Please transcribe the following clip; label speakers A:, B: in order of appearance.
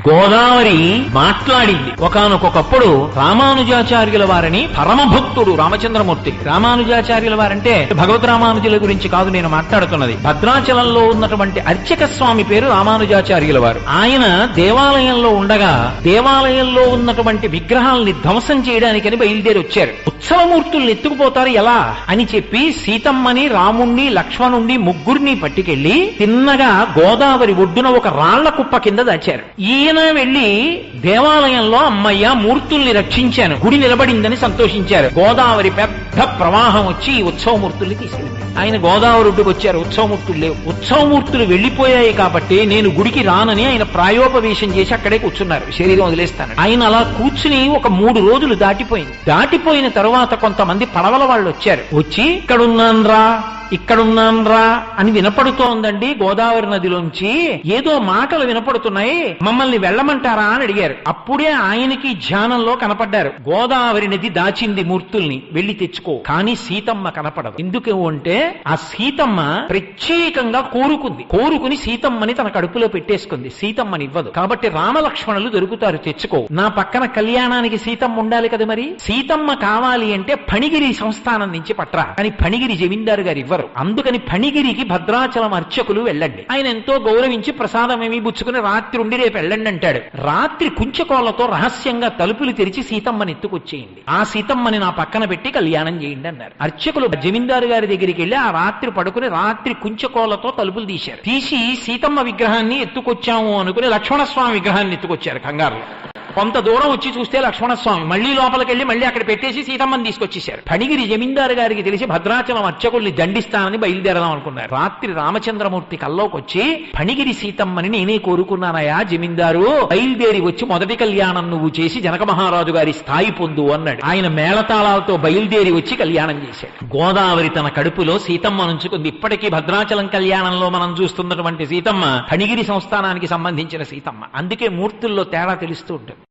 A: గోదావరి మాట్లాడింది. ఒకానొకప్పుడు రామానుజాచార్యుల వారిని పరమభక్తుడు రామచంద్రమూర్తి. రామానుజాచార్యుల వారంటే భగవద్ రామానుజుల గురించి కాదు నేను మాట్లాడుతున్నది. భద్రాచలంలో ఉన్నటువంటి అర్చక స్వామి పేరు రామానుజాచార్యుల వారు. ఆయన దేవాలయంలో ఉండగా దేవాలయంలో ఉన్నటువంటి విగ్రహాలని ధ్వంసం చేయడానికని బయలుదేరి వచ్చారు. ఉత్సవమూర్తుల్ని ఎత్తుకుపోతారు ఎలా అని చెప్పి సీతమ్మని, రాముణ్ణి, లక్ష్మణుణ్ణి ముగ్గురిని పట్టుకెళ్లి తిన్నగా గోదావరి ఒడ్డున ఒక రాళ్ల కుప్ప కింద దాచారు. ఈయన వెళ్లి దేవాలయంలో అమ్మయ్య మూర్తుల్ని రక్షించాను, గుడి నిలబడిందని సంతోషించారు. గోదావరి పెద్ద ప్రవాహం వచ్చి ఈ ఉత్సవమూర్తుల్ని తీసుకెళ్ళింది. ఆయన గోదావరి ఒడ్డుకు వచ్చారు. ఉత్సవమూర్తులు లేవు. ఉత్సవమూర్తులు వెళ్లిపోయాయి కాబట్టి నేను గుడికి రానని ఆయన ప్రాయోపవేశం చేసి అక్కడే కూర్చున్నారు. శరీరం వదిలేస్తాను. ఆయన అలా కూర్చుని ఒక 3 రోజులు దాటిపోయింది. దాటిపోయిన తర్వాత కొంతమంది పడవల వాళ్ళు వచ్చారు. వచ్చి ఇక్కడున్నాన్రా అని వినపడుతోందండి గోదావరి నదిలోంచి ఏదో మాటలు వినపడుతున్నాయి, మమ్మల్ని వెళ్ళమంటారా అని అడిగారు. అప్పుడే ఆయనకి ధ్యానంలో కనపడ్డారు. గోదావరి నది దాచింది మూర్తుల్ని, వెళ్లి తెచ్చుకో, కానీ సీతమ్మ కనపడదు. ఎందుకు అంటే ఆ సీతమ్మ ప్రత్యేకంగా కోరుకుని సీతమ్మని తన కడుపులో పెట్టేసుకుంది. సీతమ్మని ఇవ్వదు. కాబట్టి రామలక్ష్మణులు దొరుకుతారు, తెచ్చుకో. నా పక్కన కళ్యాణానికి సీతమ్మ ఉండాలి కదా, మరి సీతమ్మ కావాలి అంటే ఫణిగిరి సంస్థానం నుంచి పట్రా, కానీ ఫణిగిరి జమీందారు గారు ఇవ్వరు. అందుకని ఫణిగిరికి భద్రాచలం అర్చకులు వెళ్ళండి. ఆయన ఎంతో గౌరవించి ప్రసాదం ఏమీ పుచ్చుకుని రాత్రి ఉండి రేపు వెళ్ళండి అంటాడు. రాత్రి కుంచకోళ్లతో రహస్యంగా తలుపులు తెరిచి సీతమ్మని ఎత్తుకొచ్చేయండి, ఆ సీతమ్మని నా పక్కన పెట్టి కళ్యాణం చేయండి అన్నారు. అర్చకులు జమీందారు గారి దగ్గరికి వెళ్ళి ఆ రాత్రి పడుకుని రాత్రి కుంచకోళ్లతో తలుపులు తీశారు. తీసి సీతమ్మ విగ్రహాన్ని ఎత్తుకొచ్చాము అనుకుని లక్ష్మణస్వామి విగ్రహాన్ని ఎత్తుకొచ్చారు. కంగారులో కొంత దూరం వచ్చి చూస్తే లక్ష్మణస్వామి మళ్లీ లోపలికి వెళ్లి మళ్లీ అక్కడ పెట్టేసి సీతమ్మని తీసుకొచ్చేశారు. ఫణిగిరి జమీందారు గారికి తెలిసి భద్రాచలం అర్చకుల్ని దండిస్తానని బయలుదేరదాం అనుకున్నారు. రాత్రి రామచంద్రమూర్తి కల్లోకి వచ్చి ఫణిగిరి సీతమ్మని నేనే కోరుకున్నానయా జమీందారు, బయలుదేరి వచ్చి మొదటి కళ్యాణం నువ్వు చేసి జనక మహారాజు గారి స్థాయి పొందు అన్నాడు. ఆయన మేళతాళాలతో బయలుదేరి వచ్చి కళ్యాణం చేశాడు. గోదావరి తన కడుపులో సీతమ్మ నుంచుకుంది. ఇప్పటికీ భద్రాచలం కళ్యాణంలో మనం చూస్తున్నటువంటి సీతమ్మ ఫణిగిరి సంస్థానానికి సంబంధించిన సీతమ్మ. అందుకే మూర్తుల్లో తేడా తెలుస్తూ ఉంటుంది.